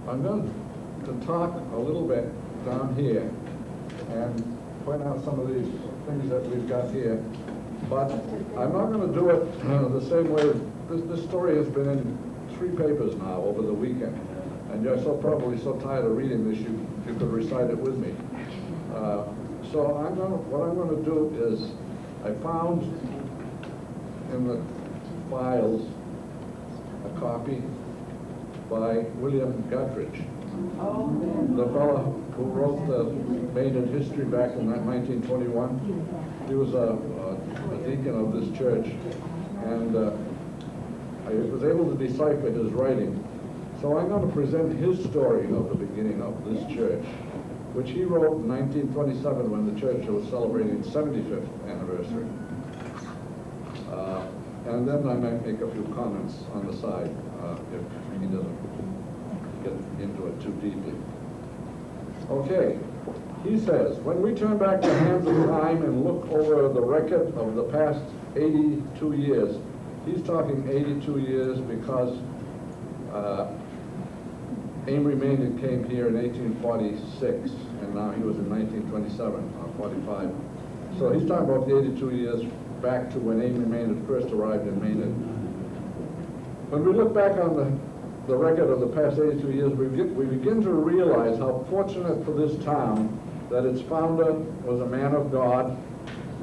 I'm going to talk a little bit down here and point out some of these things that we've got here, but I'm not going to do it the same way. This story has been in 3 papers now over the weekend, and you're probably so tired of reading this you could recite it with me. So what I'm going to do is, I found in the files a copy by William Guthridge, the fellow who wrote the Maynard history back in 1921. He was a deacon of this church, and I was able to decipher his writing. So I'm going to present his story of the beginning of this church, which he wrote in 1927 when the church was celebrating its 75th anniversary. And then I might make a few comments on the side if he doesn't get into it too deeply. Okay, he says, when we turn back the hands of time and look over the record of the past 82 years, he's talking 82 years because Amory Maynard came here in 1846, and now he was in 1927, or 45. So he's talking about the 82 years back to when Amory Maynard first arrived in Maynard. When we look back on the record of the past 82 years, we begin to realize how fortunate for this town that its founder was a man of God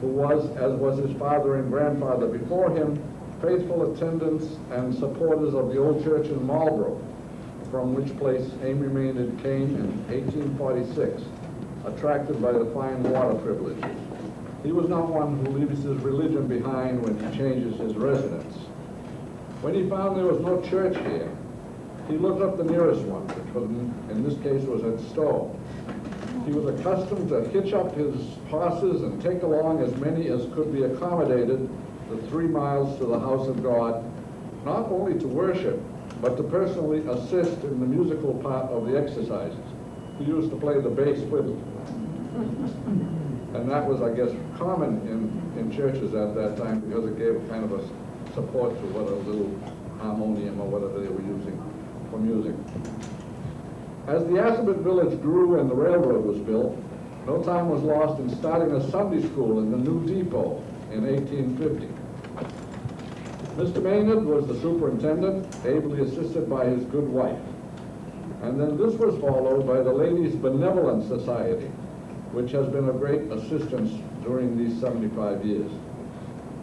who was, as was his father and grandfather before him, faithful attendants and supporters of the old church in Marlborough, from which place Amory Maynard came in 1846, attracted by the fine water privileges. He was not one who leaves his religion behind when he changes his residence. When he found there was no church here, he looked up the nearest one, which was, in this case was at Stowe. He was accustomed to hitch up his horses and take along as many as could be accommodated the 3 miles to the house of God, not only to worship, but to personally assist in the musical part of the exercises. He used to play the bass fiddle. And that was, I guess, common in churches at that time because it gave kind of a support to what a little harmonium or whatever they were using for music. As the Assabet village grew and the railroad was built, no time was lost in starting a Sunday school in the new depot in 1850. Mr. Maynard was the superintendent, ably assisted by his good wife. And then this was followed by the Ladies' Benevolent Society, which has been of great assistance during these 75 years.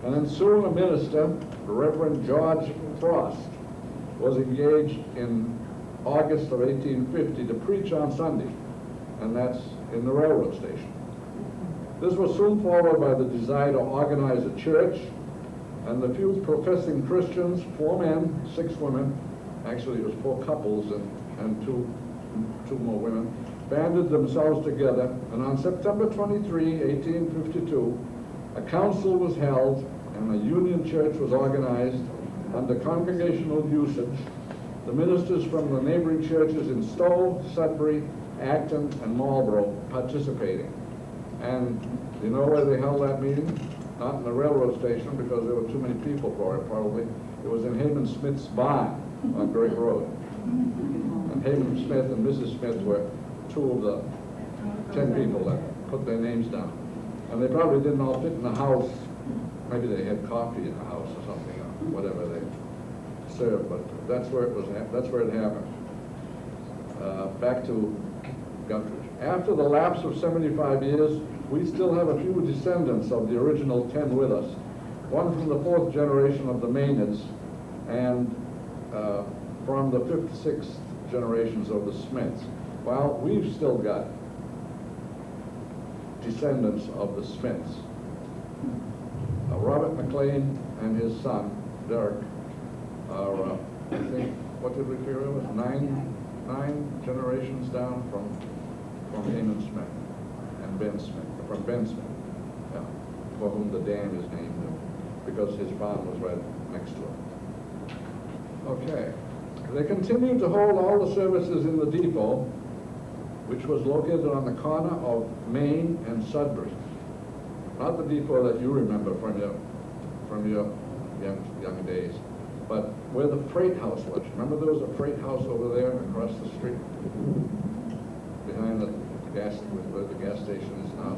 And then soon a minister, Reverend George Frost, was engaged in August of 1850 to preach on Sunday, and that's in the railroad station. This was soon followed by the desire to organize a church, and the few professing Christians, 4 men, 6 women, actually it was 4 couples and two more women, banded themselves together, and on September 23, 1852, a council was held and a union church was organized under congregational usage, the ministers from the neighboring churches in Stowe, Sudbury, Acton, and Marlborough participating. And you know where they held that meeting? Not in the railroad station because there were too many people for it, probably. It was in Haman Smith's barn on Great Road. And Haman Smith and Mrs. Smith were 2 of the 10 people that put their names down. And they probably didn't all fit in the house. Maybe they had coffee in the house or something, or whatever they served, but that's where it happened. Back to Guthridge. After the lapse of 75 years, we still have a few descendants of the original 10 with us. One from the 4th generation of the Maynards, and from the 5th, 6th generations of the Smiths. Well, we've still got descendants of the Smiths. Robert McLean and his son, Derek, are, I think, what did we figure it was? 9 generations down from Haman Smith and Ben Smith, from Ben Smith, yeah, for whom the dam is named, because his farm was right next to it. Okay. They continued to hold all the services in the depot, which was located on the corner of Main and Sudbury. Not the depot that you remember from your young days, but where the freight house was, remember there was a freight house over there across the street? Behind the gas, where the gas station is now.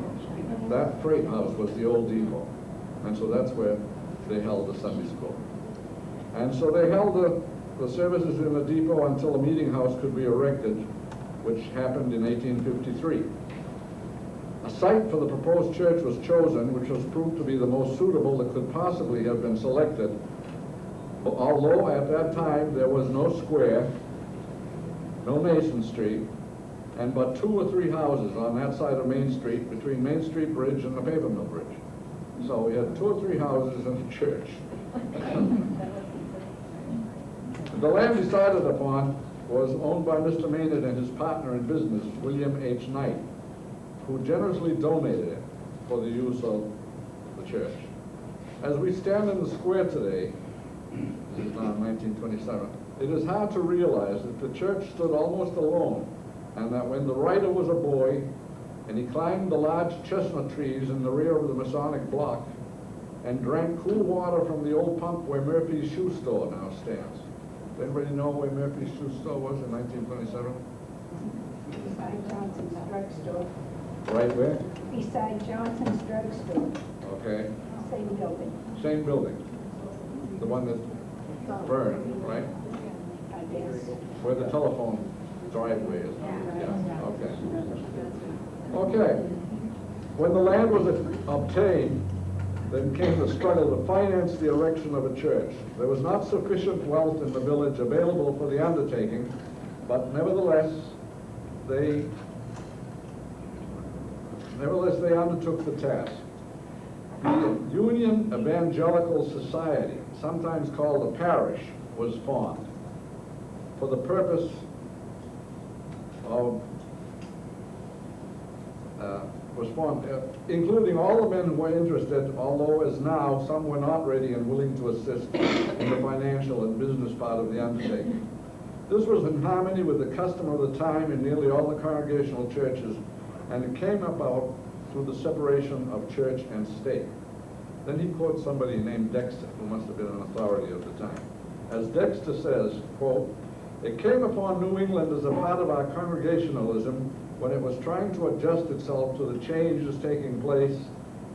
That freight house was the old depot. And so that's where they held the Sunday school. And so they held the services in the depot until a meeting house could be erected, which happened in 1853. A site for the proposed church was chosen, which was proved to be the most suitable that could possibly have been selected, although at that time there was no square, no Mason Street, and but 2 or 3 houses on that side of Main Street, between Main Street Bridge and the Paper Mill Bridge. So we had 2 or 3 houses and a church. The land decided upon was owned by Mr. Maynard and his partner in business, William H. Knight, who generously donated it for the use of the church. As we stand in the square today, this is now 1927, it is hard to realize that the church stood almost alone, and that when the writer was a boy and he climbed the large chestnut trees in the rear of the Masonic block and drank cool water from the old pump where Murphy's shoe store now stands. Does anybody know where Murphy's shoe store was in 1927? Beside Johnson's drugstore. Right where? Beside Johnson's drugstore. Okay. Same building. Same building. The one that burned, right? I guess. Where the telephone driveway is. Yeah. Okay. Okay. When the land was obtained, then came the struggle to finance the erection of a church. There was not sufficient wealth in the village available for the undertaking, but nevertheless they undertook the task. The Union Evangelical Society, sometimes called the parish, was formed for the purpose of including all the men who were interested, although as now some were not ready and willing to assist in the financial and business part of the undertaking. This was in harmony with the custom of the time in nearly all the Congregational churches, and it came about through the separation of church and state. Then he quotes somebody named Dexter, who must have been an authority of the time. As Dexter says, quote, "It came upon New England as a part of our Congregationalism when it was trying to adjust itself to the changes taking place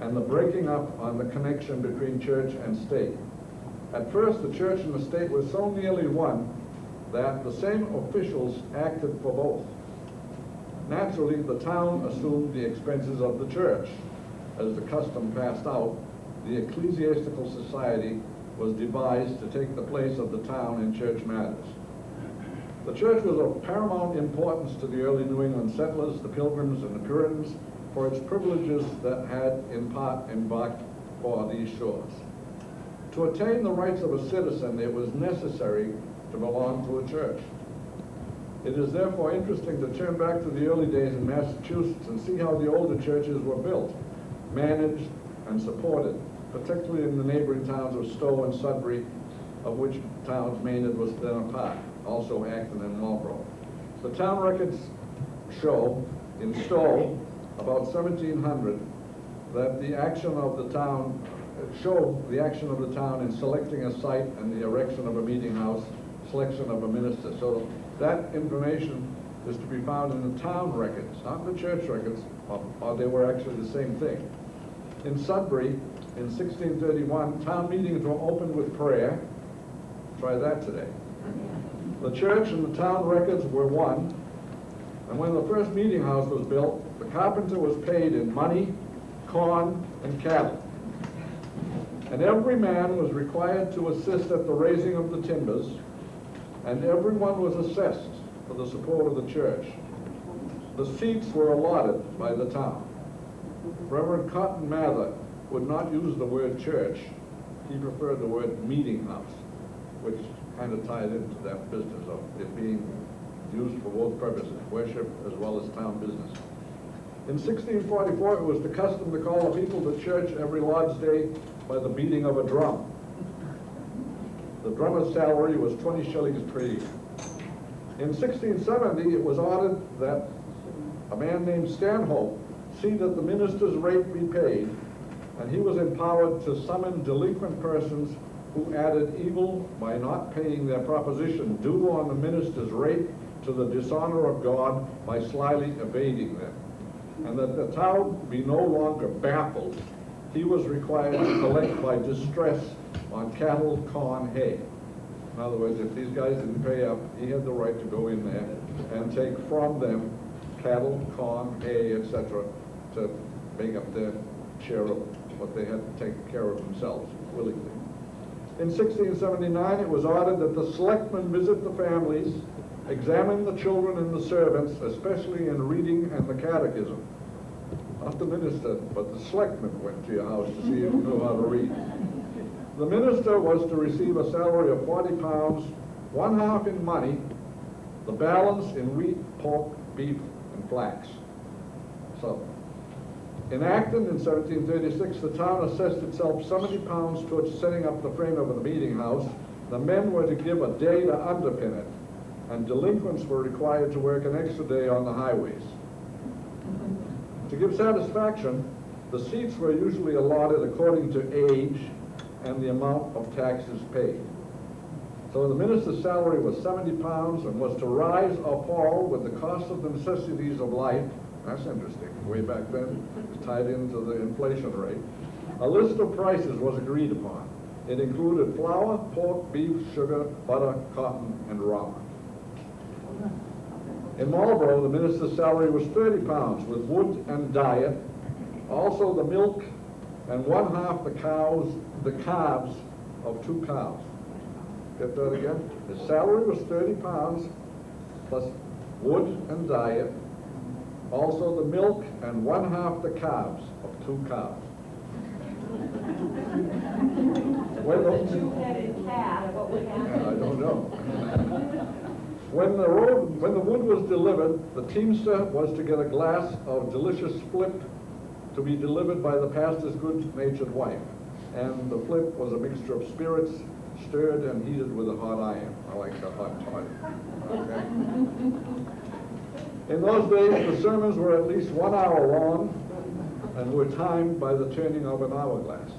and the breaking up on the connection between church and state. At first, the church and the state were so nearly one that the same officials acted for both. Naturally, the town assumed the expenses of the church. As the custom passed out, the ecclesiastical society was devised to take the place of the town in church matters. The church was of paramount importance to the early New England settlers, the Pilgrims, and the Puritans, for its privileges that had in part embarked for these shores. To attain the rights of a citizen, it was necessary to belong to a church. It is therefore interesting to turn back to the early days in Massachusetts and see how the older churches were built, managed, and supported, particularly in the neighboring towns of Stowe and Sudbury, of which towns Maynard was then a part, also Acton and Marlborough. The town records show in Stowe, about 1700, that the action of the town in selecting a site and the erection of a meeting house, selection of a minister. So that information is to be found in the town records, not the church records, or they were actually the same thing. In Sudbury, in 1631, town meetings were opened with prayer. Try that today. The church and the town records were one, and when the first meeting house was built, the carpenter was paid in money, corn, and cattle. And every man was required to assist at the raising of the timbers, and everyone was assessed for the support of the church. The seats were allotted by the town. Reverend Cotton Mather would not use the word church. He preferred the word meeting house, which kind of tied into that business of it being used for both purposes, worship as well as town business. In 1644, it was the custom to call the people to church every Lord's Day by the beating of a drum. The drummer's salary was 20 shillings per year. In 1670, it was ordered that a man named Stanhope see that the minister's rate be paid, and he was empowered to summon delinquent persons who added evil by not paying their proposition due on the minister's rate to the dishonor of God by slyly evading them. And that the town be no longer baffled, he was required to collect by distress on cattle, corn, hay. In other words, if these guys didn't pay up, he had the right to go in there and take from them cattle, corn, hay, etc., to make up their share of what they had to take care of themselves willingly. In 1679, it was ordered that the selectmen visit the families, examine the children and the servants, especially in reading and the catechism. Not the minister, but the selectmen went to your house to see if you knew how to read. The minister was to receive a salary of 40 pounds, 1/2 in money, the balance in wheat, pork, beef, and flax. So, in Acton in 1736, the town assessed itself 70 pounds towards setting up the frame of the meeting house. The men were to give a day to underpin it, and delinquents were required to work an extra day on the highways. To give satisfaction, the seats were usually allotted according to age and the amount of taxes paid. So the minister's salary was 70 pounds and was to rise or fall with the cost of the necessities of life. That's interesting. Way back then, it's tied into the inflation rate. A list of prices was agreed upon. It included flour, pork, beef, sugar, butter, cotton, and rum. In Marlborough, the minister's salary was 30 pounds with wood and diet, also the milk, and 1/2 the calves of 2 cows. Get that again? His salary was 30 pounds plus wood and diet, also the milk, and 1/2 the calves of 2 cows. When the two-headed calf, what would happen? I don't know. When the wood was delivered, the teamster was to get a glass of delicious flip to be delivered by the pastor's good-natured wife. And the flip was a mixture of spirits, stirred and heated with a hot iron. I like the hot toddy. Okay. In those days, the sermons were at least 1 hour long and were timed by the turning of an hourglass.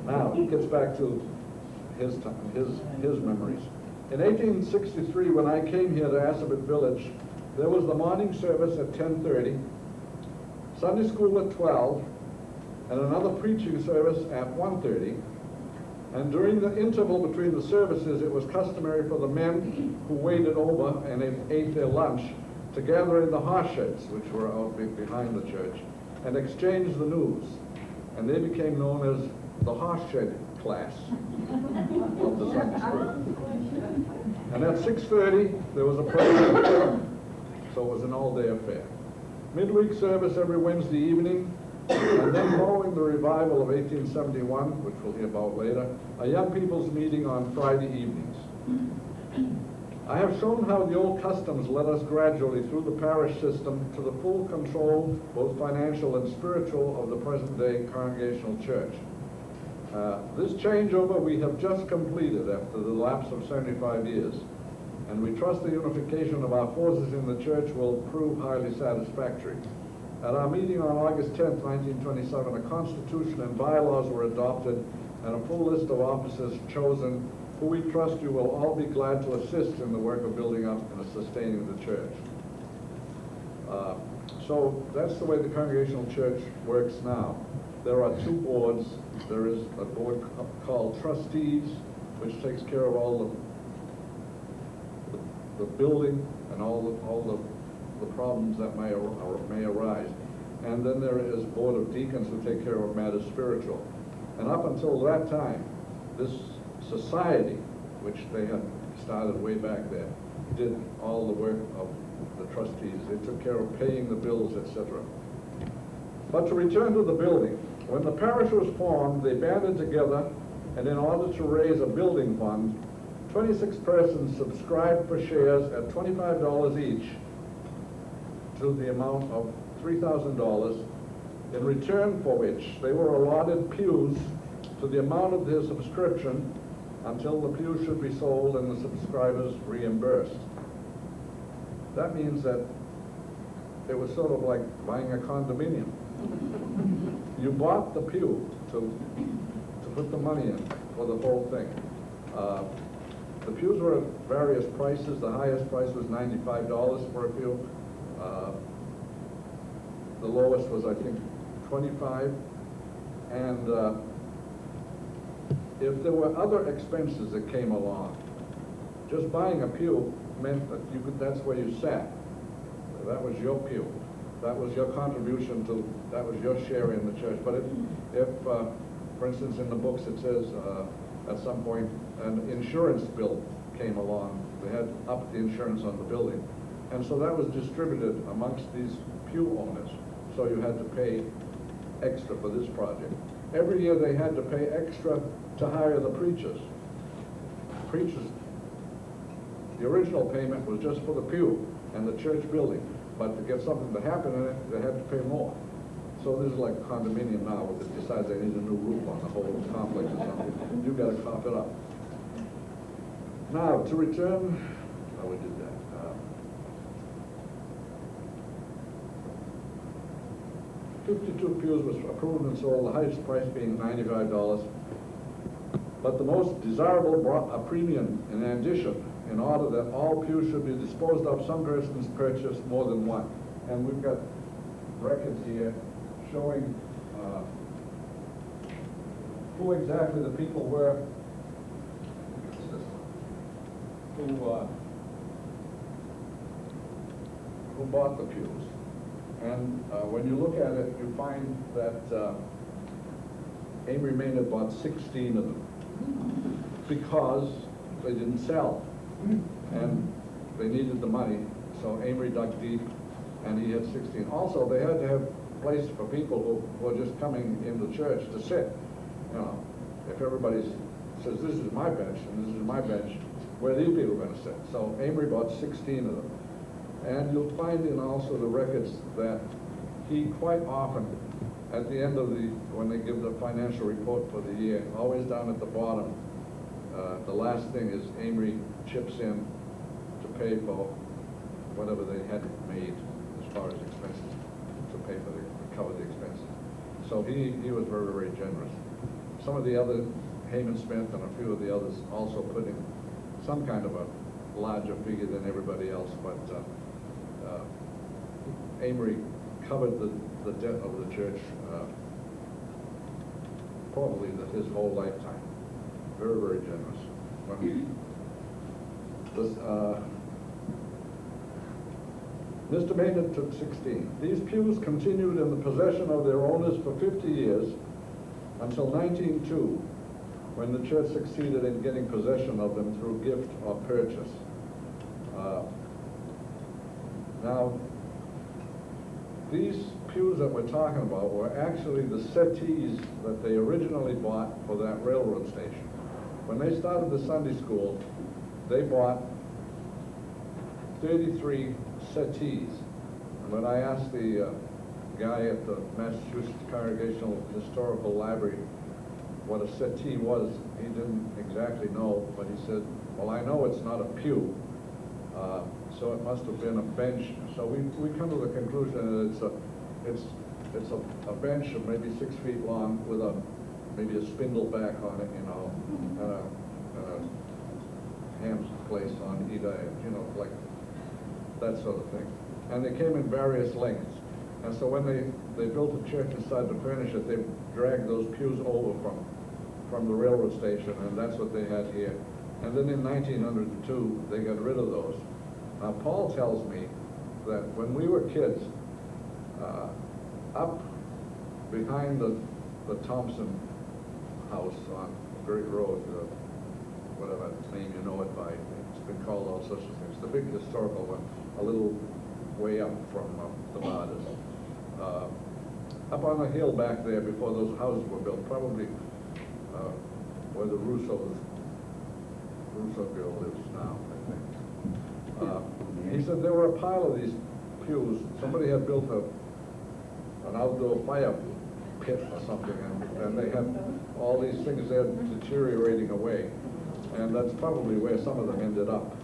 Now, it gets back to his time, his memories. In 1863, when I came here to Assabet Village, there was the morning service at 10:30, Sunday school at 12, and another preaching service at 1:30. And during the interval between the services, it was customary for the men who waited over and ate their lunch to gather in the horse sheds, which were out behind the church, and exchange the news. And they became known as the horse shed class of the Sunday school. And at 6:30, there was a prayer, so it was an all-day affair. Midweek service every Wednesday evening, and then following the revival of 1871, which we'll hear about later, a young people's meeting on Friday evenings. I have shown how the old customs led us gradually through the parish system to the full control, both financial and spiritual, of the present-day Congregational Church. This changeover we have just completed after the lapse of 75 years, and we trust the unification of our forces in the church will prove highly satisfactory. At our meeting on August 10th, 1927, a constitution and bylaws were adopted and a full list of officers chosen who we trust you will all be glad to assist in the work of building up and sustaining the church. So that's the way the Congregational Church works now. There are 2 boards. There is a board called trustees, which takes care of all the building and all the problems that may arise. And then there is board of deacons who take care of matters spiritual. And up until that time, this society, which they had started way back there, did all the work of the trustees. They took care of paying the bills, etc. But to return to the building, when the parish was formed, they banded together, and in order to raise a building fund, 26 persons subscribed for shares at $25 each to the amount of $3,000, in return for which they were allotted pews to the amount of their subscription until the pews should be sold and the subscribers reimbursed. That means that it was sort of like buying a condominium. You bought the pew to put the money in for the whole thing. The pews were at various prices. The highest price was $95 for a pew. The lowest was, I think, $25. And if there were other expenses that came along, just buying a pew meant that you could, that's where you sat. That was your pew. That was your contribution to, that was your share in the church. But if for instance, in the books it says at some point an insurance bill came along, they had upped the insurance on the building. And so that was distributed amongst these pew owners. So you had to pay extra for this project. Every year they had to pay extra to hire the preachers. Preachers, the original payment was just for the pew and the church building, but to get something to happen in it, they had to pay more. So this is like a condominium now, if it decides they need a new roof on the whole complex or something, you've got to cough it up. Now, to return, oh, we did that. 52 pews was approved and sold, the highest price being $95. But the most desirable brought a premium in addition, in order that all pews should be disposed of, some persons purchased more than one. And we've got records here showing who exactly the people were who bought the pews. And when you look at it, you find that Amory Maynard bought 16 of them because they didn't sell. And they needed the money, so Amory dug deep, and he had 16. Also, they had to have a place for people who were just coming into church to sit. You know, if everybody says, this is my bench, and this is my bench, where are these people going to sit? So Amory bought 16 of them. And you'll find in also the records that he quite often, at the end of when they give the financial report for the year, always down at the bottom, the last thing is Amory chips in to pay for whatever they had made as far as expenses, to pay for cover the expenses. So he was very, very generous. Some of the other, Heyman Smith and a few of the others also put in some kind of a larger figure than everybody else, but Amory covered the debt of the church probably his whole lifetime. Very, very generous. Mr. Maynard took 16. These pews continued in the possession of their owners for 50 years until 1902, when the church succeeded in getting possession of them through gift or purchase. Now, these pews that we're talking about were actually the settees that they originally bought for that railroad station. When they started the Sunday school, they bought 33 settees. And when I asked the guy at the Massachusetts Congregational Historical Library what a settee was, he didn't exactly know, but he said, well, I know it's not a pew, so it must have been a bench. So we come to the conclusion that it's a bench of maybe 6 feet long with maybe a spindle back on it, you know, and a hand place on either end, you know, like that sort of thing. And they came in various lengths. And so when they built the church and started to furnish it, they dragged those pews over from the railroad station, and that's what they had here. And then in 1902, they got rid of those. Now, Paul tells me that when we were kids, up behind the Thompson house on Great Road, whatever name you know it by, it's been called all sorts of things. The big historical one, a little way up from the Martyrs. Up on the hill back there before those houses were built, probably where the Russo girl lives now, I think. He said there were a pile of these pews. Somebody had built an outdoor fire pit or something, and they had all these things there deteriorating away. And that's probably where some of them ended up.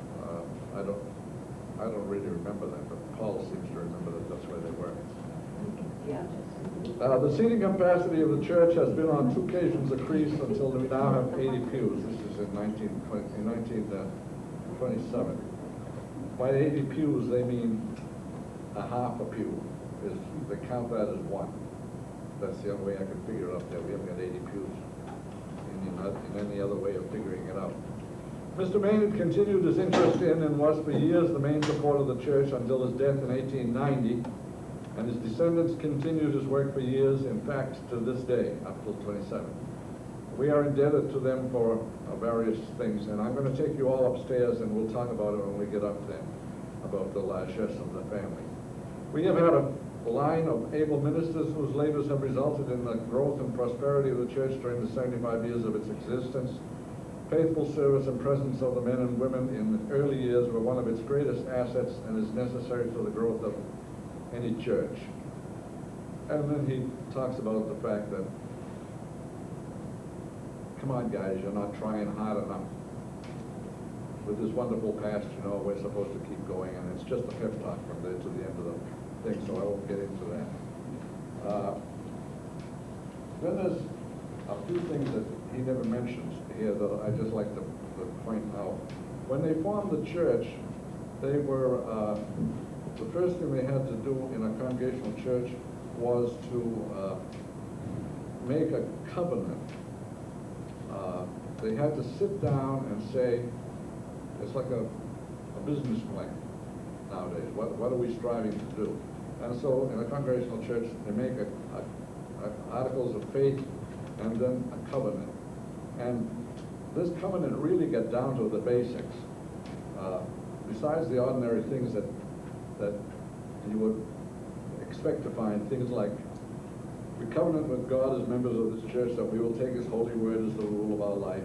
I don't really remember that, but Paul seems to remember that that's where they were. The seating capacity of the church has been on 2 occasions increased until we now have 80 pews. This is in 1927. By 80 pews, they mean a half a pew. They count that as one. That's the only way I can figure it up there. We haven't got 80 pews in any other way of figuring it out. Mr. Maynard continued his interest in and was for years the main supporter of the church until his death in 1890, and his descendants continued his work for years, in fact, to this day, up till 27. We are indebted to them for various things, and I'm going to take you all upstairs and we'll talk about it when we get up there, about the largesse of the family. We have had a line of able ministers whose labors have resulted in the growth and prosperity of the church during the 75 years of its existence. Faithful service and presence of the men and women in the early years were one of its greatest assets and is necessary for the growth of any church. And then he talks about the fact that, come on guys, you're not trying hard enough. With this wonderful past, you know, we're supposed to keep going, and it's just a pep talk from there to the end of the thing, so I won't get into that. Then there's a few things that he never mentions here that I'd just like to point out. When they formed the church, they were, the first thing they had to do in a congregational church was to make a covenant. They had to sit down and say, it's like a business plan nowadays. What are we striving to do? And so in a congregational church, they make articles of faith and then a covenant. And this covenant really get down to the basics. Besides the ordinary things that you would expect to find, things like, we covenant with God as members of this church that we will take his holy word as the rule of our life,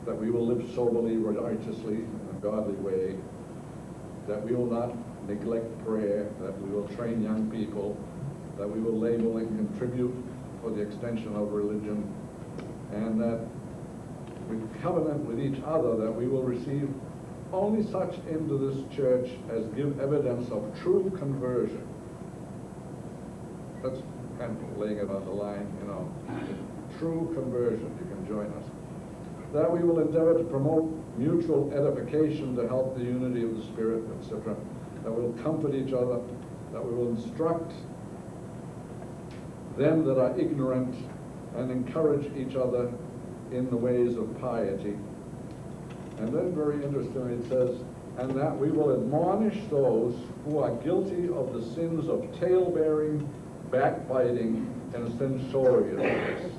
that we will live soberly, righteously, in a godly way, that we will not neglect prayer, that we will train young people, that we will label and contribute for the extension of religion, and that we covenant with each other that we will receive only such into this church as give evidence of true conversion. That's kind of laying it on the line, you know. True conversion, you can join us. That we will endeavor to promote mutual edification to help the unity of the Spirit, etc. That we will comfort each other, that we will instruct them that are ignorant and encourage each other in the ways of piety. And then very interestingly it says, and that we will admonish those who are guilty of the sins of tale-bearing, backbiting, and censoriousness.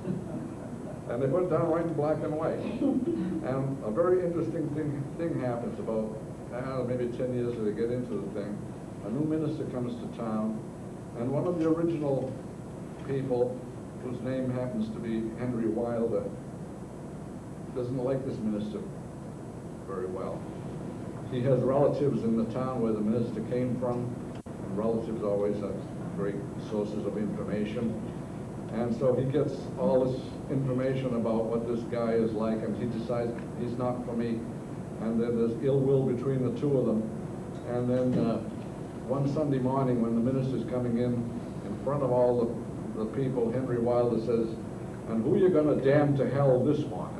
And they put it down right in black and white. And a very interesting thing happens about, maybe 10 years as they get into the thing. A new minister comes to town, and one of the original people, whose name happens to be Henry Wilder, doesn't like this minister very well. He has relatives in the town where the minister came from, and relatives always are great sources of information. And so he gets all this information about what this guy is like, and he decides he's not for me. And then there's ill will between the two of them. And then one Sunday morning when the minister's coming in front of all the people, Henry Wilder says, and who are you going to damn to hell this morning?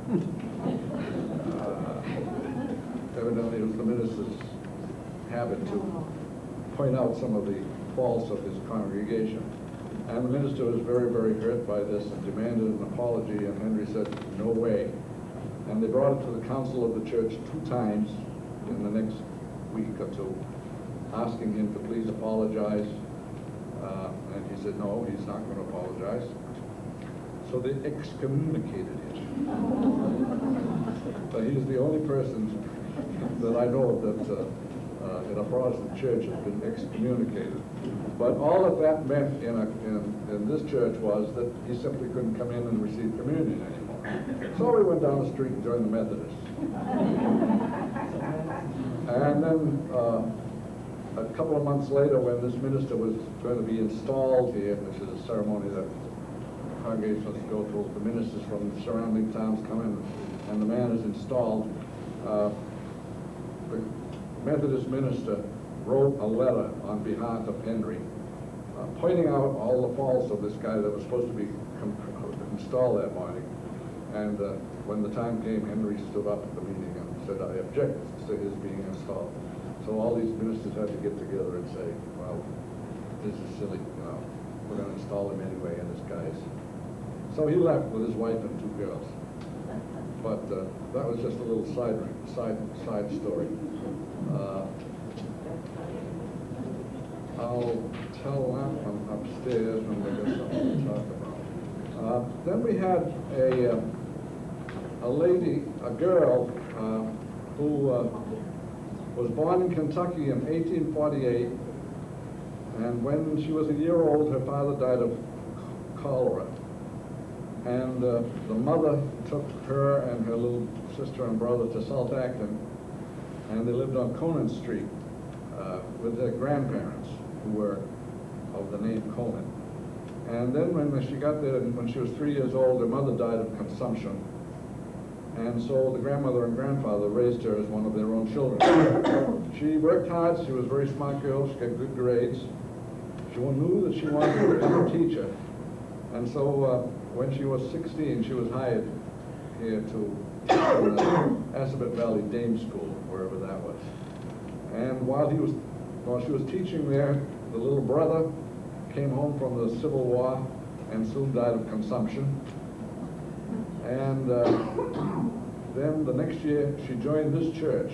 Evidently it was the minister's habit to point out some of the faults of his congregation. And the minister was very, very hurt by this and demanded an apology, and Henry said, no way. And they brought it to the council of the church 2 times in the next week or two, asking him to please apologize. And he said, no, he's not going to apologize. So they excommunicated him. But he's the only person that I know of that in a Protestant church has been excommunicated. But all that meant in this church was that he simply couldn't come in and receive communion anymore. So he went down the street and joined the Methodists. And then a couple of months later, when this minister was going to be installed here, which is a ceremony that congregations go through, the ministers from the surrounding towns come in and the man is installed, the Methodist minister wrote a letter on behalf of Henry, pointing out all the faults of this guy that was supposed to be installed that morning. And when the time came, Henry stood up at the meeting and said, I object to his being installed. So all these ministers had to get together and say, well, this is silly, you know, we're going to install him anyway, and this guy's. So he left with his wife and 2 girls. But that was just a little side story. I'll tell that one upstairs when we get something to talk about. Then we had a lady, a girl, who was born in Kentucky in 1848, and when she was a year old, her father died of cholera. And the mother took her and her little sister and brother to South Acton, and they lived on Conan Street with their grandparents, who were of the name Conan. And then when she got there, when she was 3 years old, her mother died of consumption. And so the grandmother and grandfather raised her as one of their own children. She worked hard. She was a very smart girl. She got good grades. She knew that she wanted to become a teacher. And so when she was 16, she was hired here to Assabet Valley Dame School, wherever that was. And while she was teaching there, the little brother came home from the Civil War and soon died of consumption. And then the next year, she joined this church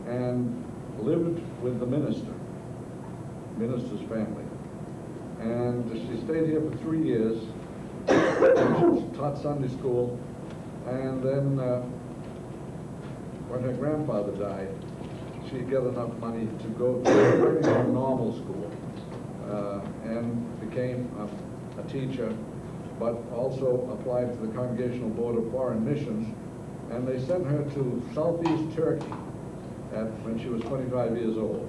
and lived with the minister's family. And she stayed here for 3 years. She taught Sunday school. And then when her grandfather died, she got enough money to go to a normal school and became a teacher, but also applied to the Congregational Board of Foreign Missions, and they sent her to southeast Turkey when she was 25 years old.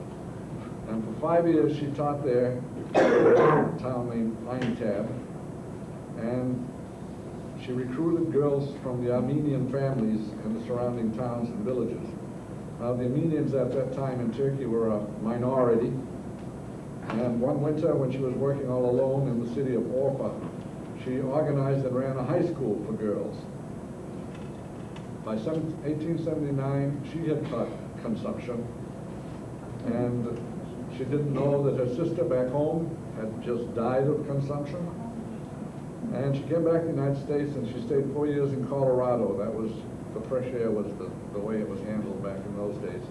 And for 5 years she taught there in a town named Aintab, and she recruited girls from the Armenian families in the surrounding towns and villages. Now the Armenians at that time in Turkey were a minority, and one winter when she was working all alone in the city of Orfa, she organized and ran a high school for girls. By 1879, she had caught consumption, and she didn't know that her sister back home had just died of consumption. And she came back to the United States, and she stayed 4 years in Colorado. That was, the fresh air was the way it was handled back in those days.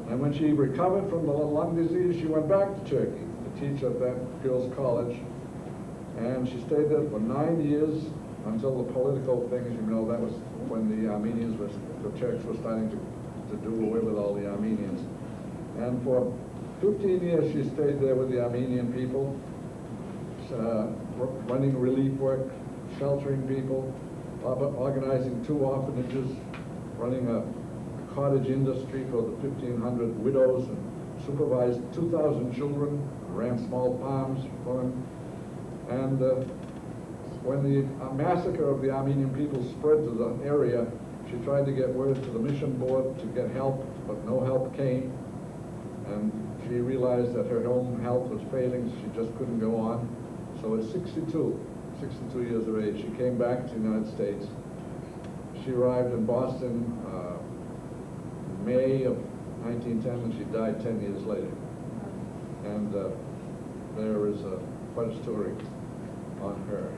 And when she recovered from the lung disease, she went back to Turkey to teach at that girls' college. And she stayed there for 9 years until the political things, you know, that was when the Armenians the Turks were starting to do away with all the Armenians. And for 15 years she stayed there with the Armenian people, running relief work, sheltering people, organizing 2 orphanages, running a cottage industry for the 1,500 widows, and supervised 2,000 children, ran small farms for them. And when the massacre of the Armenian people spread to the area, she tried to get word to the mission board to get help, but no help came. And she realized that her own health was failing, so she just couldn't go on. So at 62 years of age, she came back to the United States. She arrived in Boston in May of 1910, and she died 10 years later. And there is quite a story on her.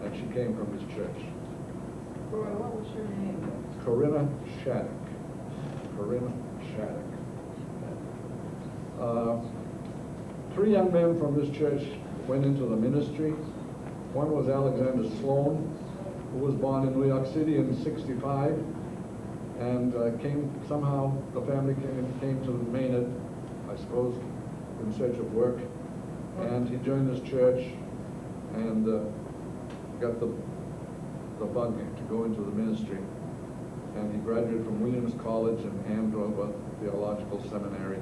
And she came from this church. Roy, what was her name? Corinna Shattuck. Corinna Shattuck. 3 young men from this church went into the ministry. One was Alexander Sloan, who was born in New York City in '65, and somehow the family came to Maynard, I suppose, in search of work, and he joined this church and got the bug to go into the ministry. And he graduated from Williams College and Andover Theological Seminary,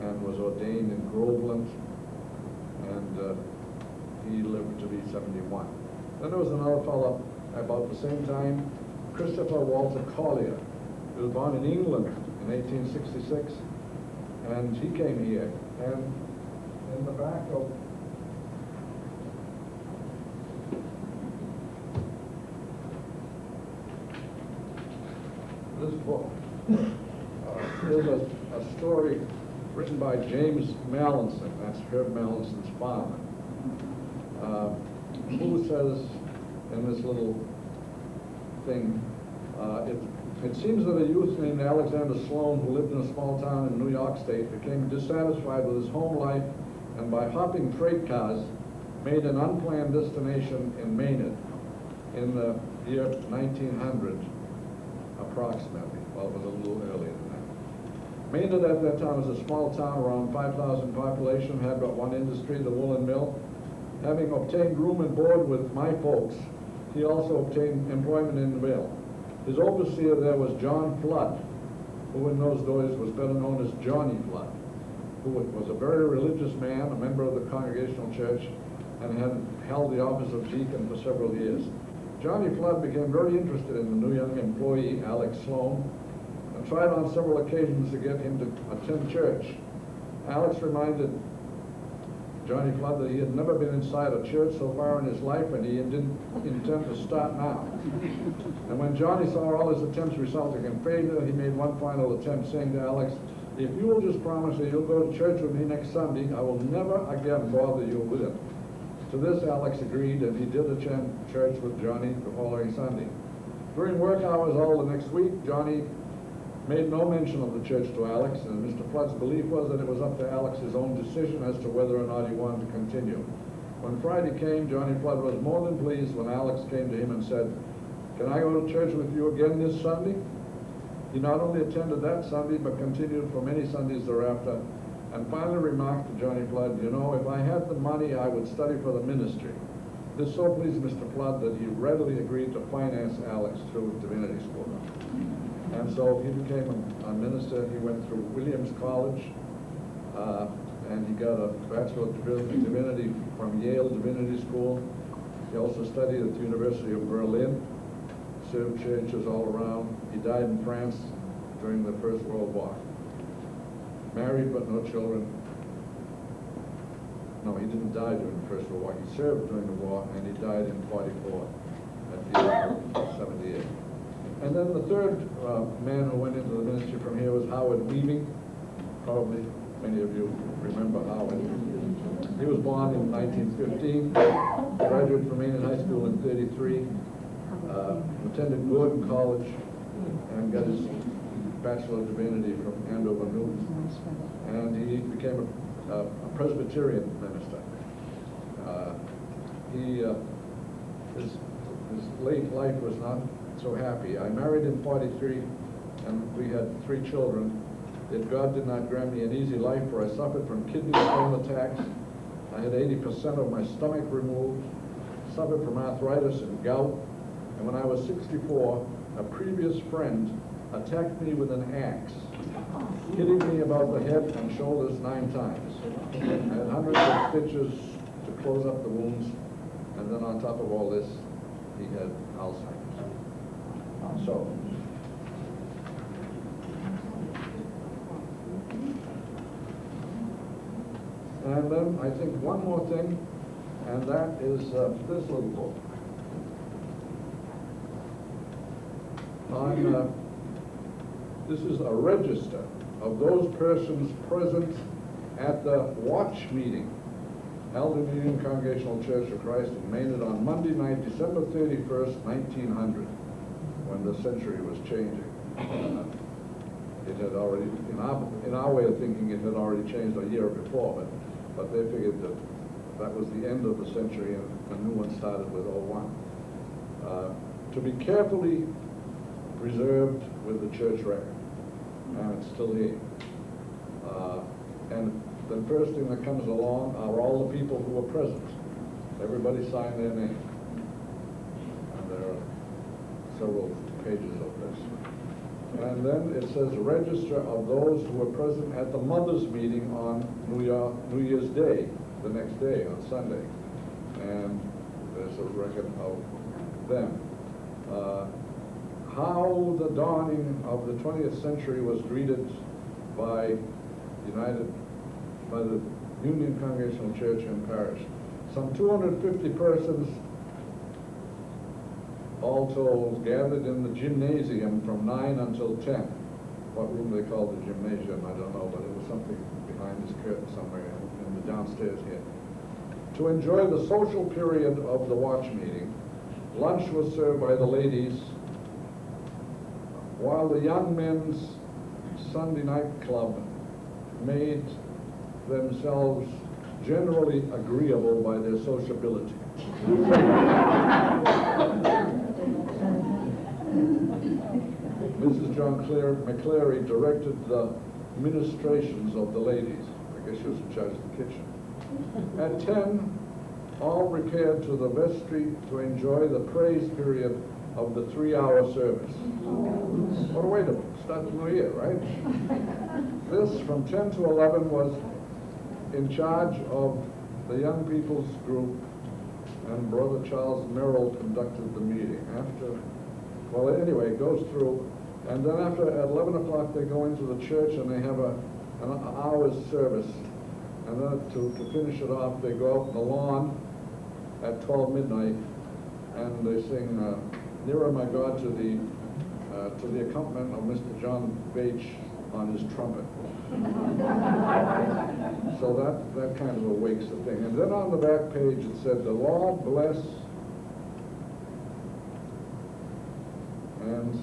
and was ordained in Groveland, and he lived to be 71. Then there was another fellow about the same time, Christopher Walter Collier. He was born in England in 1866, and he came here, and in the back of this book is a story written by James Mallinson, that's Herb Mallinson's father, who says in this little thing, it seems that a youth named Alexander Sloan, who lived in a small town in New York State, became dissatisfied with his home life and by hopping freight cars, made an unplanned destination in Maynard in the year 1900, approximately. Well, it was a little earlier than that. Maynard at that time was a small town, around 5,000 population, had but one industry, the woolen mill. Having obtained room and board with my folks, he also obtained employment in the mill. His overseer there was John Flood, who in those days was better known as Johnny Flood, who was a very religious man, a member of the Congregational Church, and had held the office of deacon for several years. Johnny Flood became very interested in the new young employee, Alex Sloan, and tried on several occasions to get him to attend church. Alex reminded Johnny Flood that he had never been inside a church so far in his life, and he didn't intend to start now. And when Johnny saw all his attempts resulting in failure, he made one final attempt, saying to Alex, "If you will just promise that you'll go to church with me next Sunday, I will never again bother you with it." To this, Alex agreed, and he did attend church with Johnny the following Sunday. During work hours all the next week, Johnny made no mention of the church to Alex, and Mr. Flood's belief was that it was up to Alex's own decision as to whether or not he wanted to continue. When Friday came, Johnny Flood was more than pleased when Alex came to him and said, "Can I go to church with you again this Sunday?" He not only attended that Sunday, but continued for many Sundays thereafter, and finally remarked to Johnny Flood, "You know, if I had the money, I would study for the ministry." This so pleased Mr. Flood that he readily agreed to finance Alex through divinity school. And so he became a minister. He went through Williams College, and he got a Bachelor of Divinity from Yale Divinity School. He also studied at the University of Berlin, served churches all around. He died in France during the First World War. Married but no children. No, he didn't die during the First World War. He served during the war, and he died in 44 at the age of 78. And then the third man who went into the ministry from here was Howard Weaving. Probably many of you remember Howard. He was born in 1915, graduated from Maynard High School in 33, attended Gordon College, and got his Bachelor of Divinity from Andover Newton. And he became a Presbyterian minister. His late life was not so happy. I married in 43, and we had 3 children. Yet God did not grant me an easy life, for I suffered from kidney stone attacks. I had 80% of my stomach removed, suffered from arthritis and gout, and when I was 64, a previous friend attacked me with an axe, hitting me about the head and shoulders 9 times. I had hundreds of stitches to close up the wounds, and then on top of all this, he had Alzheimer's. So, and then I think one more thing, and that is this little book. This is a register of those persons present at the watch meeting held in the Union Congregational Church of Christ in Maynard on Monday night, December 31st, 1900, when the century was changing. It had already, in our way of thinking, it had already changed a year before, but they figured that that was the end of the century and a new one started with 01. To be carefully preserved with the church record, and it's still here. And the first thing that comes along are all the people who were present. Everybody signed their name. And there are several pages of this. And then it says register of those who were present at the mothers' meeting on New Year's Day, the next day, on Sunday. And there's a record of them. How the dawning of the 20th century was greeted by the Union Congregational Church and Parish. Some 250 persons, all told, gathered in the gymnasium from 9 until 10. What room they called the gymnasium, I don't know, but it was something behind this curtain somewhere in the downstairs here. To enjoy the social period of the watch meeting, lunch was served by the ladies, while the young men's Sunday night club made themselves generally agreeable by their sociability. Mrs. John McCleary directed the ministrations of the ladies. I guess she was in charge of the kitchen. At 10, all repaired to the vestry to enjoy the praise period of the 3-hour service. What a way to start the new year, right? This, from 10 to 11, was in charge of the young people's group, and Brother Charles Merrill conducted the meeting. Well, anyway, it goes through, and then at 11 o'clock, they go into the church and they have an hour's service. And then to finish it off, they go out on the lawn at 12 midnight, and they sing "Nearer My God" to the accompaniment of Mr. John Bache on his trumpet. So that kind of awakes the thing. And then on the back page it said, "The Lord bless and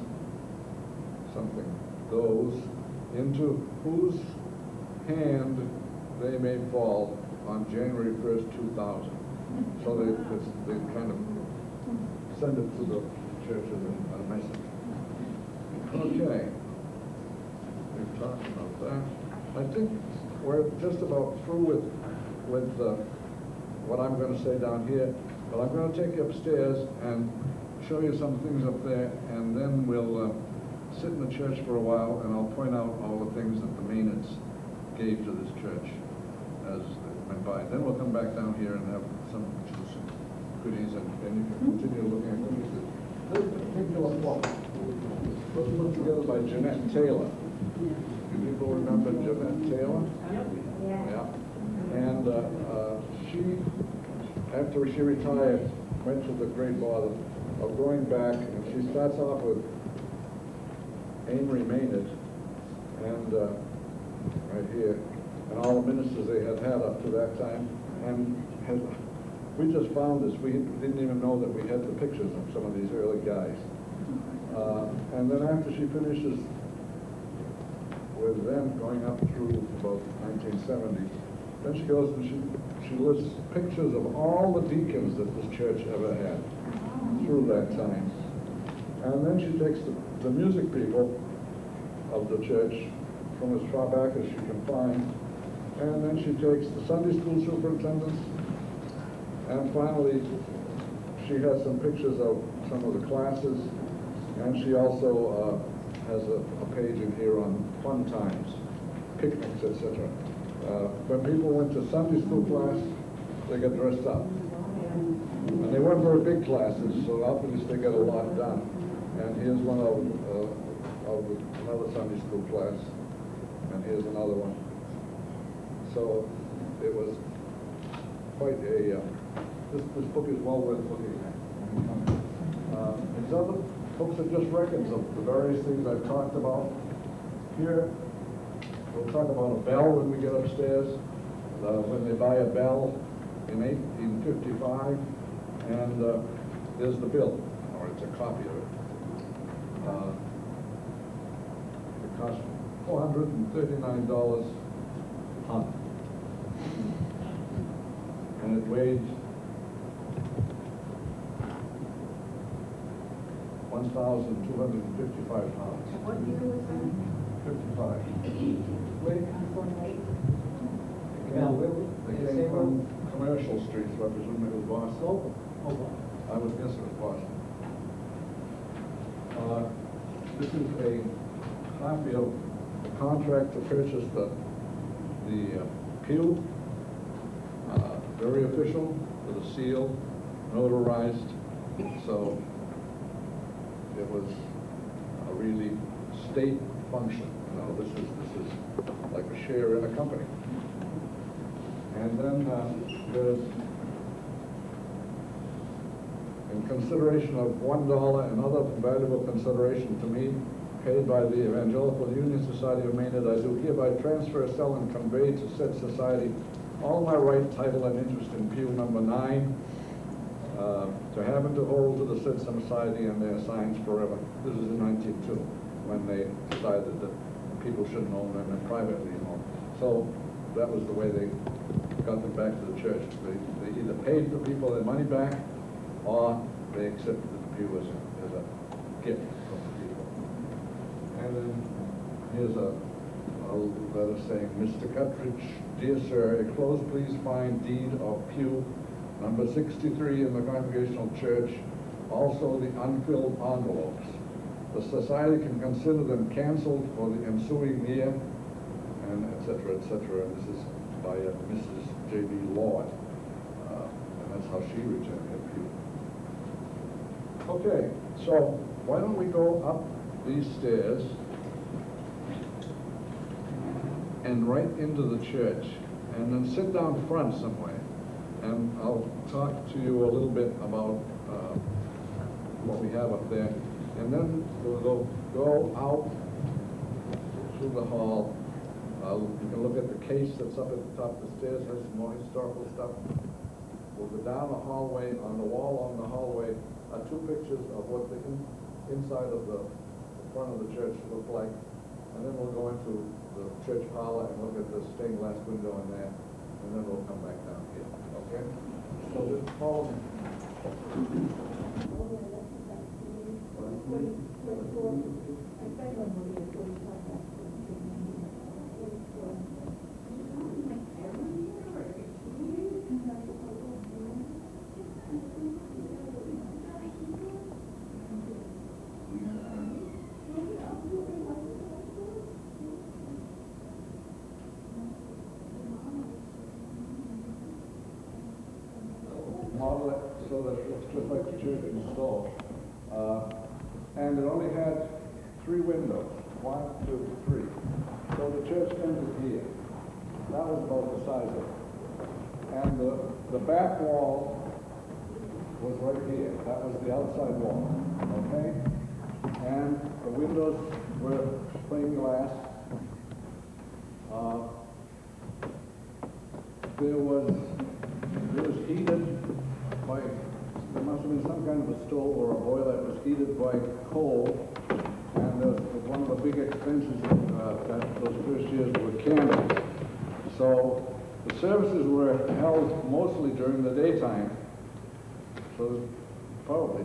something those into whose hand they may fall on January 1st, 2000. So they kind of send it to the church as a message. Okay. We've talked about that. I think we're just about through with what I'm going to say down here, but I'm going to take you upstairs and show you some things up there, and then we'll sit in the church for a while, and I'll point out all the things that the Maynards gave to this church as they went by. Then we'll come back down here and have some goodies, and you can continue looking at goodies. This particular book was put together by Jeanette Taylor. Do people remember Jeanette Taylor? Yeah. And she, after she retired, went to the great bother of going back, and she starts off with Amory Maynard, and right here, and all the ministers they had up to that time, and we just found this. We didn't even know that we had the pictures of some of these early guys. And then after she finishes with them going up through about 1970, then she goes and she lists pictures of all the deacons that this church ever had through that time. And then she takes the music people of the church from as far back as she can find, and then she takes the Sunday school superintendents, and finally she has some pictures of some of the classes, and she also has a page in here on fun times, picnics, etc. When people went to Sunday school class, they got dressed up. And they weren't very big classes, so obviously they got a lot done. And here's one of another Sunday school class, and here's another one. So it was quite a, this book is well worth looking at. These other books are just records of the various things I've talked about. Here, we'll talk about a bell when we get upstairs, when they buy a bell in 1855, and there's the bill, or it's a copy of it. It cost $439 a ton, and it weighed 1,255 pounds. What year was that? 55. They Yeah, came from Commercial Street, so I presume it was Boston. Oh, I would guess it was Boston. This is a copy of the contract to purchase the pew. Very official, with a seal, notarized. So it was a really state function. You know, this is like a share in a company. And then there's, in consideration of $1 and other valuable consideration to me, paid by the Evangelical Union Society of Maynard, I do hereby transfer, sell, and convey to said society all my right, title, and interest in pew number 9, to have and to hold to the said society and their signs forever. This is in 1902, when they decided that people shouldn't own them and privately own. So that was the way they got them back to the church. They either paid the people their money back, or they accepted the pew as a gift from the people. And then here's a letter saying, Mr. Guttridge, dear sir, enclosed please find deed of pew number 63 in the Congregational Church, also the unfilled envelopes. The society can consider them canceled for the ensuing year, and et cetera, et cetera. And this is by Mrs. J.B. Lord, and that's how she returned her pew. Okay, so why don't we go up these stairs and right into the church, and then sit down front somewhere, and I'll talk to you a little bit about what we have up there, and then we'll go out through the hall. You can look at the case that's up at the top of the stairs, has some more historical stuff. We'll go down the hallway. On the wall on the hallway are 2 pictures of what the inside of the front of the church looked like, and then we'll go into the church parlor and look at the stained glass window in there, and then we'll come back down here. Okay? So just follow me. Model it so that it looks just like the church installed. And it only had 3 windows, 1, 2, 3. So the church ended here. That was about the size of it. And the back wall was right here. That was the outside wall, okay? And the windows were plain glass. It was heated by, there must have been some kind of a stove or a boiler that was heated by coal, and one of the big expenses those first years were candles. So the services were held mostly during the daytime, so probably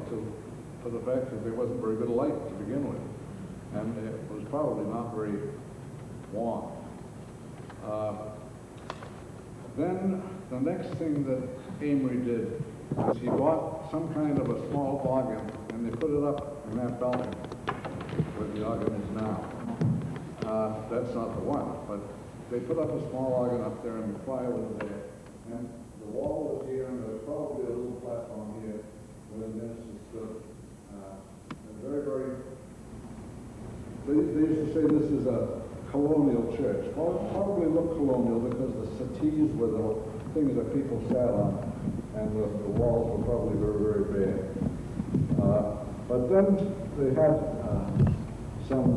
for the fact that there wasn't very good light to begin with, and it was probably not very warm. Then the next thing that Amory did was he bought some kind of a small organ, and they put it up in that balcony where the organ is now. That's not the one, but they put up a small organ up there, and the choir was there. And the wall was here, and there was probably a little platform here where the minister stood. And very, very, they used to say this is a colonial church. Well, it probably looked colonial because the settees were the things that people sat on, and the walls were probably very, very bare. But then they had some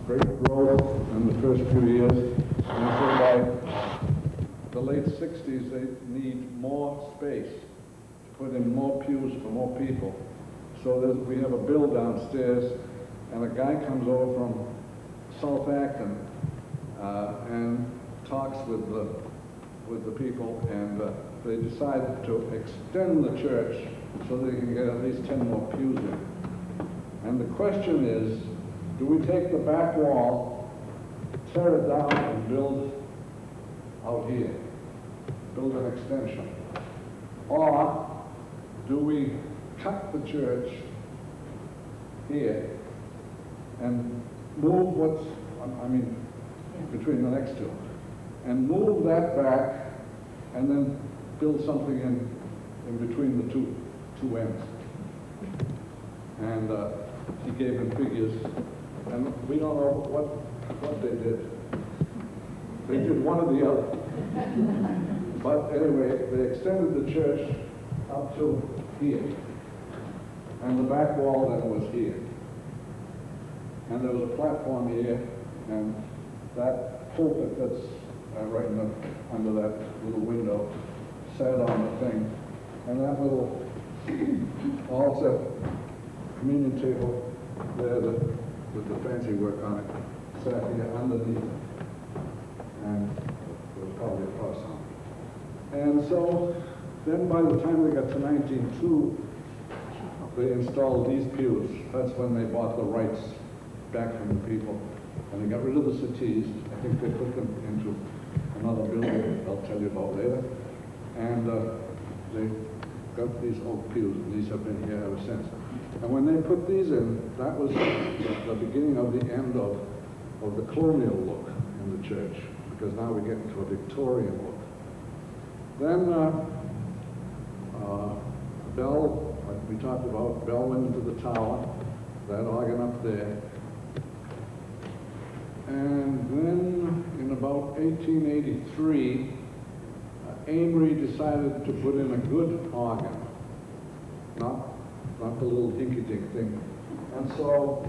great growth in the first few years, and so by the late 60s they need more space to put in more pews for more people. So we have a bill downstairs, and a guy comes over from South Acton and talks with the people, and they decided to extend the church so they can get at least 10 more pews in. And the question is, do we take the back wall, tear it down, and build out here, build an extension? Or do we cut the church here and move between the next two, and move that back, and then build something in between the two ends? And he gave them figures, and we don't know what they did. They did one or the other. But anyway, they extended the church up to here. And the back wall then was here. And there was a platform here, and that pulpit that's right under that little window sat on the thing. And that little altar communion table there with the fancy work on it sat here underneath it. And there was probably a cross on it. And so then by the time they got to 1902, they installed these pews. That's when they bought the rights back from the people. And they got rid of the settees. I think they put them into another building I'll tell you about later. And they got these old pews, and these have been here ever since. And when they put these in, that was the beginning of the end of the colonial look in the church, because now we get into a Victorian look. Then bell, like we talked about, bell went into the tower, that organ up there. And then in about 1883, Amory decided to put in a good organ, not the little dinky-dink thing. And so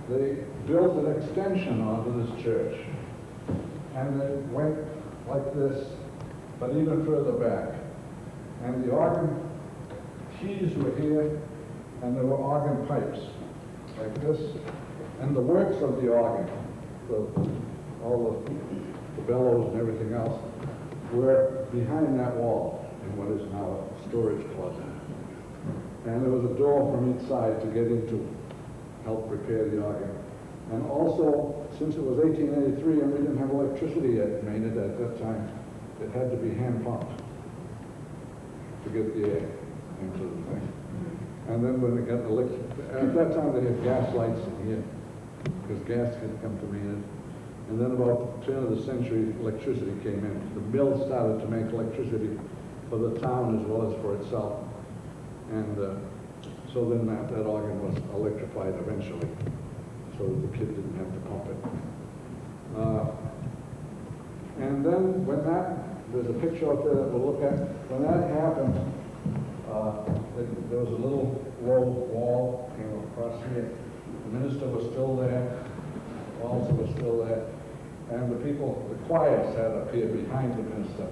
they built an extension onto this church. And they went like this, but even further back. And the organ keys were here, and there were organ pipes, like this. And the works of the organ, all the bellows and everything else, were behind that wall in what is now a storage closet. And there was a door from each side to get into, help repair the organ. And also, since it was 1883 and we didn't have electricity yet in Maynard at that time, it had to be hand pumped to get the air into the thing. And then when it got at that time they had gas lights in here, because gas had come to Maynard. And then about the turn of the century, electricity came in. The mill started to make electricity for the town as well as for itself. And so then that organ was electrified eventually, so that the kid didn't have to pump it. And then when there's a picture up there that we'll look at, when that happened, there was a little low wall came across here. The minister was still there, walls were still there, and the choir sat up here behind the minister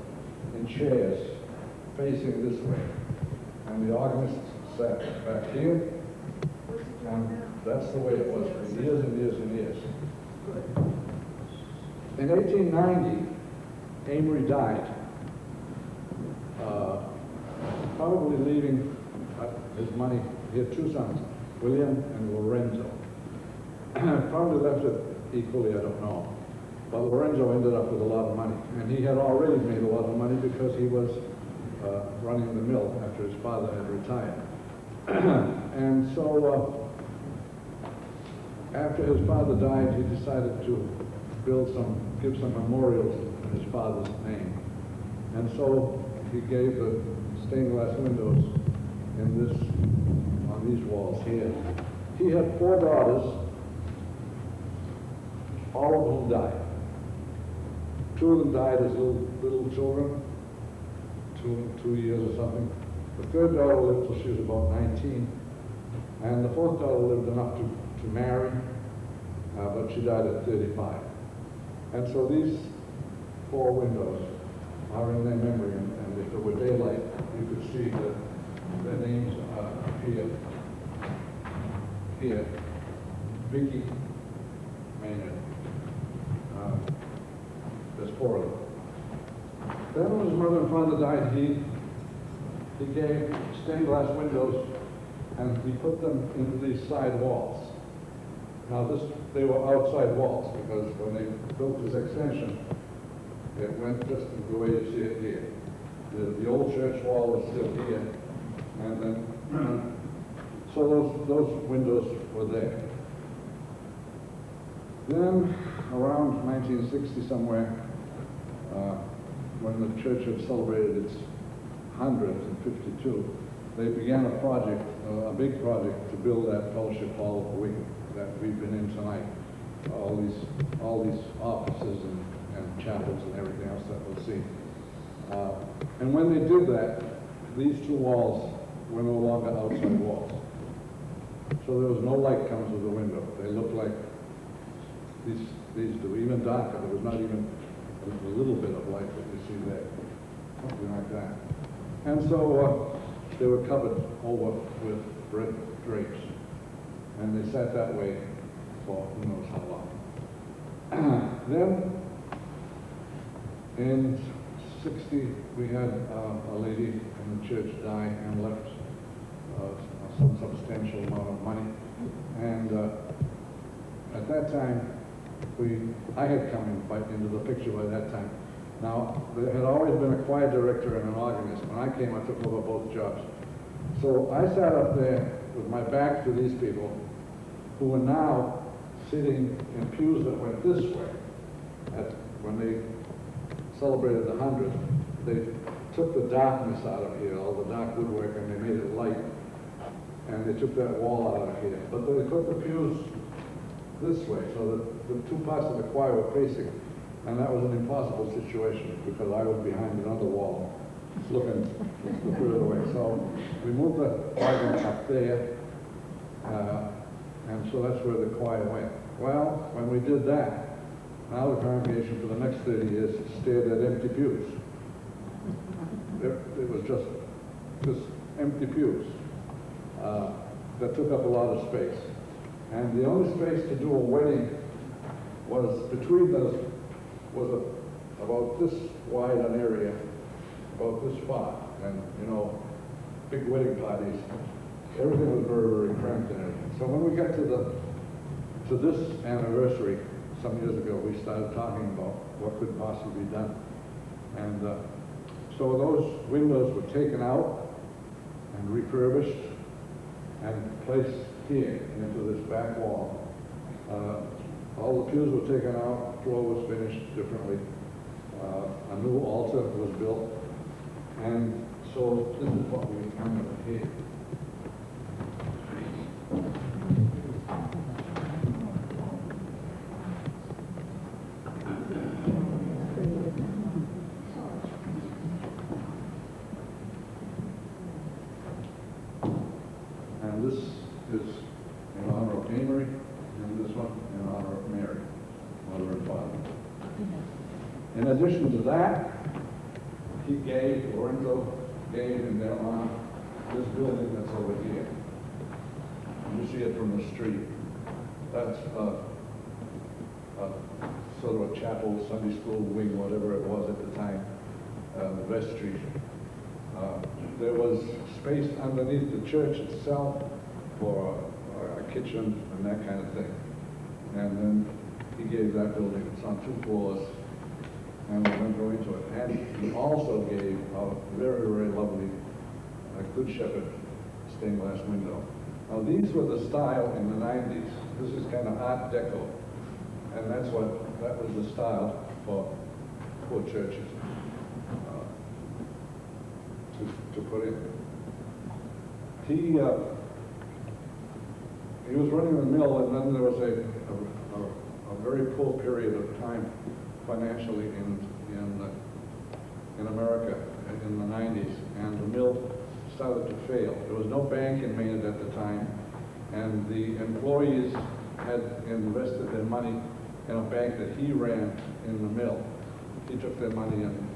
in chairs facing this way, and the organist sat back here, and that's the way it was for years and years and years. In 1890, Amory died, probably leaving his money. He had two sons, William and Lorenzo. Probably left it equally, I don't know. But Lorenzo ended up with a lot of money. And he had already made a lot of money because he was running the mill after his father had retired. And so after his father died, he decided to give some memorials in his father's name. And so he gave the stained glass windows on these walls here. He had 4 daughters, all of whom died. 2 of them died as little children, 2 years or something. The 3rd daughter lived till she was about 19, and the 4th daughter lived enough to marry, but she died at 35. And so these 4 windows are in their memory, and if it were daylight, you could see that their names appear here. Vicky, Maynard. There's 4 of them. Then when his mother and father died, he gave stained glass windows, and he put them into these side walls. Now they were outside walls, because when they built this extension, it went just the way you see it here. The old church wall is still here, and then so those windows were there. Then around 1960 somewhere, when the church had celebrated its 100th in 52, they began a project, a big project, to build that fellowship hall wing that we've been in tonight. All these offices and chapels and everything else that we'll see. And when they did that, these two walls were no longer outside walls. So there was no light coming through the window. They looked like these do, even darker. There was not even a little bit of light that you see there, something like that. And so they were covered over with red drapes. And they sat that way for who knows how long. Then, in '60, we had a lady in the church die and left some substantial amount of money. And at that time, I had come into the picture by that time. Now, there had always been a choir director and an organist. When I came, I took over both jobs. So I sat up there with my back to these people who were now sitting in pews that went this way. When they celebrated the 100th, they took the darkness out of here, all the dark woodwork, and they made it light. And they took that wall out of here. But they put the pews this way, so that the two parts of the choir were facing. And that was an impossible situation because I was behind another wall looking the further away. So we moved the organ up there, and so that's where the choir went. Well, when we did that, now the congregation for the next 30 years stared at empty pews. It was just empty pews that took up a lot of space. And the only space to do a wedding was between those, was about this wide an area, about this far. And, you know, big wedding parties, everything was very, very cramped and everything. So when we got to this anniversary, some years ago, we started talking about what could possibly be done. And so those windows were taken out and refurbished and placed here into this back wall. All the pews were taken out, floor was finished differently. A new altar was built. And so this is what we kind of here. And this is in honor of Amory, and this one in honor of Mary, mother and father. In addition to that, Lorenzo gave in their honor this building that's over here. And you see it from the street. That's sort of a chapel, Sunday school wing, whatever it was at the time, the vestry. There was space underneath the church itself for a kitchen and that kind of thing. And then he gave that building, it's on 2 floors, and we're going to go into it. And he also gave a very, very lovely Good Shepherd stained glass window. Now these were the style in the 90s. This is kind of Art Deco. And that was the style for churches to put in. He was running the mill, and then there was a very poor period of time financially in America in the 90s, and the mill started to fail. There was no bank in Maynard at the time, and the employees had invested their money in a bank that he ran in the mill. He took their money and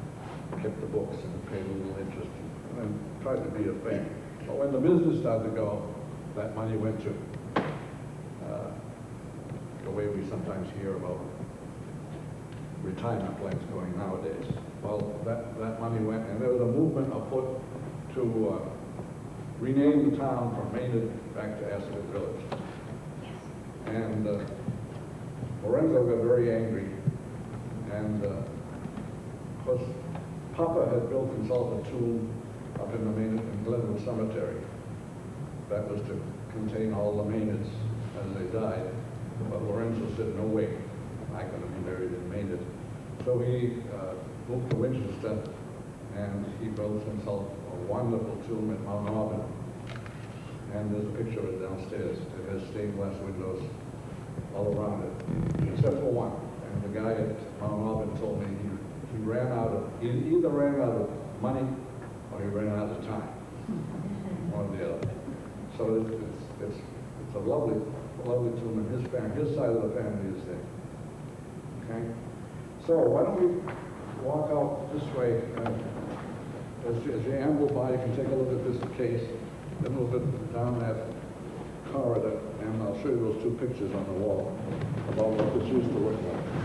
kept the books and paid a little interest and tried to be a bank. But when the business started to go, that money went to the way we sometimes hear about retirement plans going nowadays. Well, that money went, and there was a movement afoot to rename the town from Maynard back to Ascot Village. And Lorenzo got very angry, and because Papa had built himself a tomb up in the Maynard and Glenwood Cemetery. That was to contain all the Maynards as they died. But Lorenzo said, no way, I'm not going to be buried in Maynard. So he moved to Winchester, and he built himself a wonderful tomb at Mount Auburn. And there's a picture of it downstairs. It has stained glass windows all around it, except for one. And the guy at Mount Auburn told me he ran out of, he either ran out of money or he ran out of time, one or the other. So it's a lovely tomb, and his side of the family is there. Okay? So why don't we walk out this way, as you amble by, you can take a look at this case, then move it down that corridor, and I'll show you those two pictures on the wall about what this used to look like.